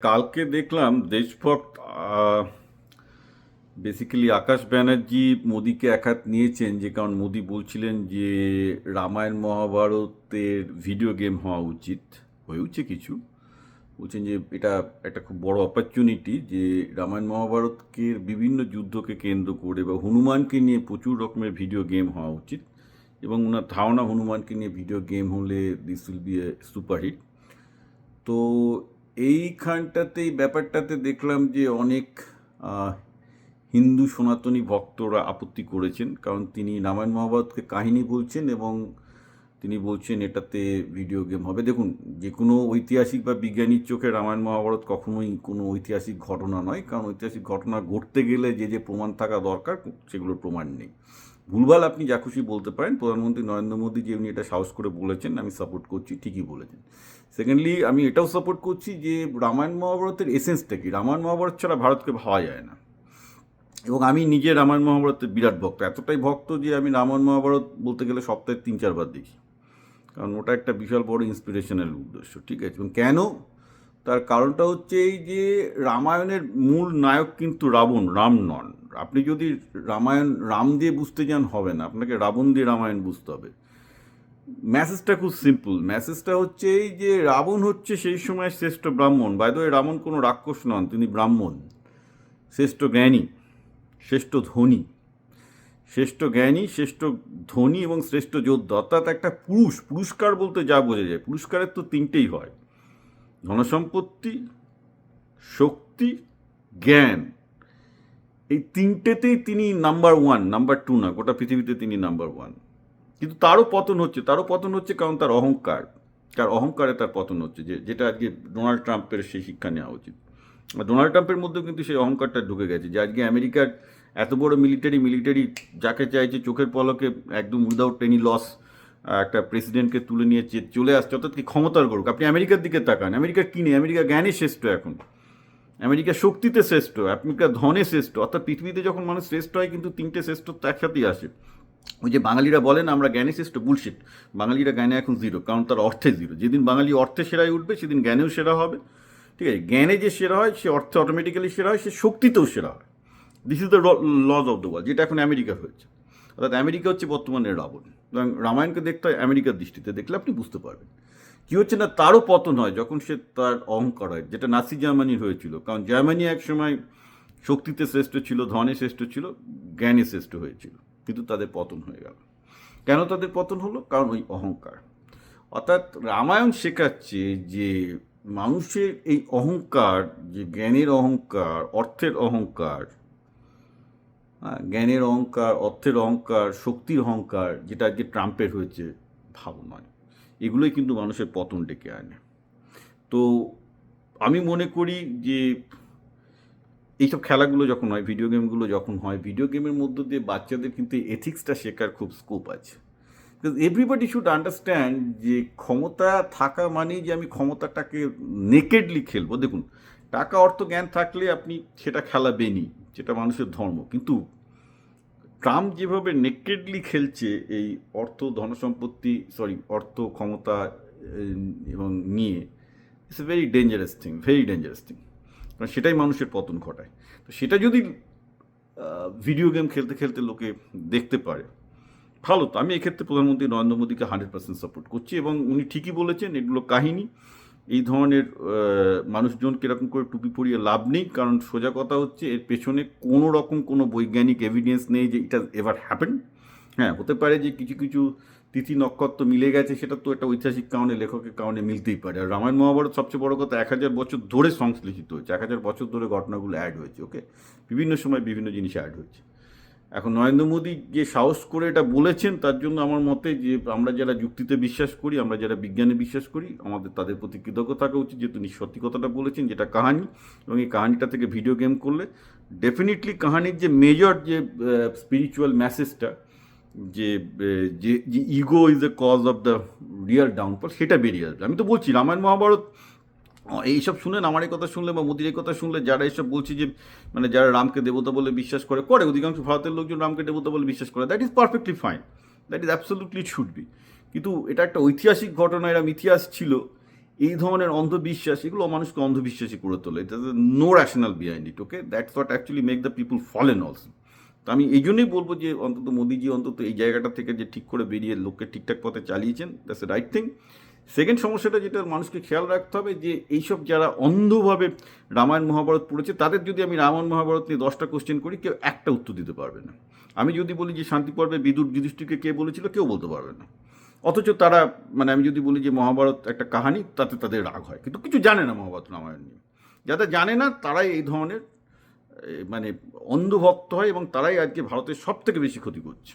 কালকে দেখলাম দেশভক্ত বেসিক্যালি আকাশ ব্যানার্জি মোদিকে এক হাত নিয়েছেন, যে কারণ মোদি বলছিলেন যে রামায়ণ মহাভারতের ভিডিও গেম হওয়া উচিত, হয়েছে কিছু বলছেন যে এটা একটা খুব বড় অপরচুনিটি, যে রামায়ণ মহাভারতকে বিভিন্ন যুদ্ধকে কেন্দ্র করে বা হনুমানকে নিয়ে প্রচুর রকমের ভিডিও গেম হওয়া উচিত, এবং ওনার ধারণা হনুমানকে নিয়ে ভিডিও গেম হলে this will B A superhit. তো এইখানটাতে এই ব্যাপারটাতে দেখলাম যে অনেক হিন্দু সনাতনী ভক্তরা আপত্তি করেছেন, কারণ তিনি রামায়ণ মহাভারতকে কাহিনী বলছেন এবং তিনি বলছেন এটাতে ভিডিও গেম হবে। দেখুন, যে কোনো ঐতিহাসিক বা বিজ্ঞানীর চোখে রামায়ণ মহাভারত কখনোই কোনো ঐতিহাসিক ঘটনা নয়, কারণ ঐতিহাসিক ঘটনা ঘটতে গেলে যে যে প্রমাণ থাকা দরকার সেগুলোর প্রমাণ নেই। ভুলভাল আপনি যা খুশি বলতে পারেন, প্রধানমন্ত্রী নরেন্দ্র মোদী যে উনি এটা সাহস করে বলেছেন, আমি সাপোর্ট করছি, ঠিকই বলেছেন। সেকেন্ডলি আমি এটাও সাপোর্ট করছি যে রামায়ণ মহাভারতের এসেন্সটা কি, রামায়ণ মহাভারত ছাড়া ভারতকে ভাবা যায় না। এবং আমি নিজে রামায়ণ মহাভারতের বিরাট ভক্ত, এতটাই ভক্ত যে আমি রামায়ণ মহাভারত বলতে গেলে সপ্তাহে 3-4 বার দেখি, কারণ ওটা একটা বিশাল বড় ইন্সপিরেশনাল উদ্দেশ্য। ঠিক আছে, এবং কেন, তার কারণটা হচ্ছে এই যে রামায়ণের মূল নায়ক কিন্তু রাবণ, রাম নন। আপনি যদি রামায়ণ রাম দিয়ে বুঝতে যান হবে না, আপনাকে রাবণ দিয়ে রামায়ণ বুঝতে হবে। মেসেজটা খুব সিম্পল, মেসেজটা হচ্ছে এই যে রাবণ হচ্ছে সেই সময় শ্রেষ্ঠ ব্রাহ্মণ। বাই দ্য ওয়ে, রাবণ কোনো রাক্ষস নন, তিনি ব্রাহ্মণ, শ্রেষ্ঠ জ্ঞানী, শ্রেষ্ঠ ধনী, শ্রেষ্ঠ জ্ঞানী, শ্রেষ্ঠ ধনী এবং শ্রেষ্ঠ যোদ্ধা, অর্থাৎ একটা পুরস্কার বলতে যা বোঝা যায়, পুরস্কারের তো তিনটেই হয়: ধনসম্পত্তি, শক্তি, জ্ঞান। এই তিনটেতেই তিনি নাম্বার ওয়ান, নাম্বার টু না, গোটা পৃথিবীতে তিনি নাম্বার ওয়ান। কিন্তু তারও পতন হচ্ছে কারণ তার অহংকার, তার অহংকারে তার পতন হচ্ছে, যেটা আজকে ডোনাল্ড ট্রাম্পের সেই শিক্ষা নেওয়া উচিত। ডোনাল্ড ট্রাম্পের মধ্যেও কিন্তু সেই অহংকারটা ঢুকে গেছে, যে আজকে আমেরিকার এত বড় মিলিটারি যাকে চাইছে চোখের পলকে একদম উইদাউট এনি লস একটা প্রেসিডেন্টকে তুলে নিয়ে চলে আসছে, অর্থাৎ কি ক্ষমতার গরুক। আপনি আমেরিকার দিকে তাকান, আমেরিকা কি নেই, আমেরিকা জ্ঞানে শ্রেষ্ঠ, এখন আমেরিকা শক্তিতে শ্রেষ্ঠ, আমেরিকা ধনে শ্রেষ্ঠ। অর্থাৎ পৃথিবীতে যখন মানুষ শ্রেষ্ঠ হয় কিন্তু তিনটে শ্রেষ্ঠত্ব একসাথেই আসে। ওই যে বাঙালিরা বলেন আমরা জ্ঞানে শ্রেষ্ঠ, বুলশিট। বাঙালিরা জ্ঞানে এখন জিরো, কারণ তার অর্থে জিরো। যেদিন বাঙালি অর্থে সেরাই উঠবে সেদিন জ্ঞানেও সেরা হবে। ঠিক আছে, জ্ঞানে যে সেরা হয় সে অর্থে অটোমেটিক্যালি সেরা হয়, সে শক্তিতেও সেরা হয়। This is the lodge of the world, যেটা এখন আমেরিকা হয়েছে। অর্থাৎ আমেরিকা হচ্ছে বর্তমানে রাবণ। এবং রামায়ণকে দেখতে হয় আমেরিকার দৃষ্টিতে, দেখলে আপনি বুঝতে পারবেন কী হচ্ছে না। তারও পতন হয় যখন সে তার অহংকার হয়, যেটা নাসি জার্মানির হয়েছিল। কারণ জার্মানি এক সময় শক্তিতে শ্রেষ্ঠ ছিল, ধনে শ্রেষ্ঠ ছিল, জ্ঞানে শ্রেষ্ঠ হয়েছিল, কিন্তু তাদের পতন হয়ে গেল। কেন তাদের পতন হলো? কারণ ওই অহংকার। অর্থাৎ রামায়ণ শেখাচ্ছে যে মানুষের এই অহংকার, যে জ্ঞানের অহংকার, অর্থের অহংকার, জ্ঞানের অহংকার, অর্থের অহংকার, শক্তির অহংকার, যেটা আজকে ট্রাম্পের হয়েছে, ভালো নয়। এগুলোই কিন্তু মানুষের পতন ডেকে আনে। তো আমি মনে করি যে এইসব খেলাগুলো যখন হয়, ভিডিও গেমগুলো যখন হয়, ভিডিও গেমের মধ্য দিয়ে বাচ্চাদের কিন্তু এথিক্সটা শেখার খুব স্কোপ আছে। বিকজ এভরিবডি শুড আন্ডারস্ট্যান্ড যে ক্ষমতা থাকা মানেই যে আমি ক্ষমতাটাকে নেকেডলি খেলবো। দেখুন, টাকা অর্থ জ্ঞান থাকলে আপনি সেটা খেলাবেনই, যেটা মানুষের ধর্ম। কিন্তু ট্রাম্প যেভাবে নেকেডলি খেলছে এই অর্থ ক্ষমতা এবং নিয়ে, it's a very dangerous thing, very dangerous thing. কারণ সেটাই মানুষের পতন ঘটায়। তো সেটা যদি ভিডিও গেম খেলতে খেলতে লোকে দেখতে পারে, ভালো। তো আমি এক্ষেত্রে প্রধানমন্ত্রী নরেন্দ্র মোদীকে 100% সাপোর্ট করছি, এবং উনি ঠিকই বলেছেন এগুলো কাহিনী। এই ধরনের মানুষজনকে এরকম করে টুপি পরিয়ে লাভ নেই, কারণ সোজা কথা হচ্ছে এর পেছনে কোনো রকম কোনো বৈজ্ঞানিক এভিডেন্স নেই যে ইট হ্যাজ এভার হ্যাপেন। হ্যাঁ, হতে পারে যে কিছু কিছু তিথি নক্ষত্র মিলে গেছে, সেটা তো একটা ঐতিহাসিক কারণে, লেখকের কারণে মিলতেই পারে। আর রামায়ণ মহাভারত সবচেয়ে বড় কথা 1000 বছর ধরে সংশ্লেষিত হয়েছে, 1000 বছর ধরে ঘটনাগুলো অ্যাড হয়েছে। ওকে, বিভিন্ন সময় বিভিন্ন জিনিস অ্যাড হয়েছে। এখন নরেন্দ্র মোদী যে সাহস করে এটা বলেছেন, তার জন্য আমার মতে যে আমরা যারা যুক্তিতে বিশ্বাস করি, আমরা যারা বিজ্ঞানে বিশ্বাস করি, আমাদের তাদের প্রতি কৃতজ্ঞ থাকা উচিত, যে তিনি সত্যি কথাটা বলেছেন, যেটা কাহানি। এবং এই কাহানিটা থেকে ভিডিও গেম করলে ডেফিনেটলি কাহানির যে মেজর যে স্পিরিচুয়াল মেসেজটা, যে যে ego is the cause of the real downfall, সেটা বেরিয়ে আসবে। আমি তো বলছি রামায়ণ মহাভারত এইসব শুনেন, আমার এই কথা শুনলে বা মোদির এই কথা শুনলে, যারা এইসব বলছে যে মানে যারা রামকে দেবতা বলে বিশ্বাস করে, অধিকাংশ ভারতের লোকজন রামকে দেবতা বলে বিশ্বাস করে, that is perfectly fine, that is absolutely should be. কিন্তু এটা একটা ঐতিহাসিক ঘটনা, এরম ইতিহাস ছিল, এই ধরনের অন্ধবিশ্বাস, এগুলো মানুষকে অন্ধবিশ্বাসী করে তোলে। এটা no rational behind it, okay, that's what actually make the people fallen also. তো আমি এই জন্যই বলবো যে অন্তত মোদিজি অন্তত এই জায়গাটা থেকে যে ঠিক করে বেরিয়ে লোককে ঠিকঠাক পথে চালিয়েছেন, that's a right thing. Second সমস্যাটা যেটা মানুষকে খেয়াল রাখতে হবে, যে এইসব যারা অন্ধভাবে রামায়ণ মহাভারত পড়েছে, তাদের যদি আমি রামায়ণ মহাভারত নিয়ে 10টা কোশ্চেন করি, কেউ একটা উত্তর দিতে পারবে না। আমি যদি বলি যে শান্তি পর্বে বিদুর যুধিষ্ঠিরকে কে বলেছিল, কেউ বলতে পারবে না। অথচ তারা, মানে আমি যদি বলি যে মহাভারত একটা কাহানি, তাতে তাদের রাগ হয়, কিন্তু কিছু জানে না মহাভারত রামায়ণ নিয়ে। যারা জানে না তারাই এই ধরনের মানে অন্ধভক্ত হয়, এবং তারাই আজকে ভারতের সব থেকে বেশি ক্ষতি করছে।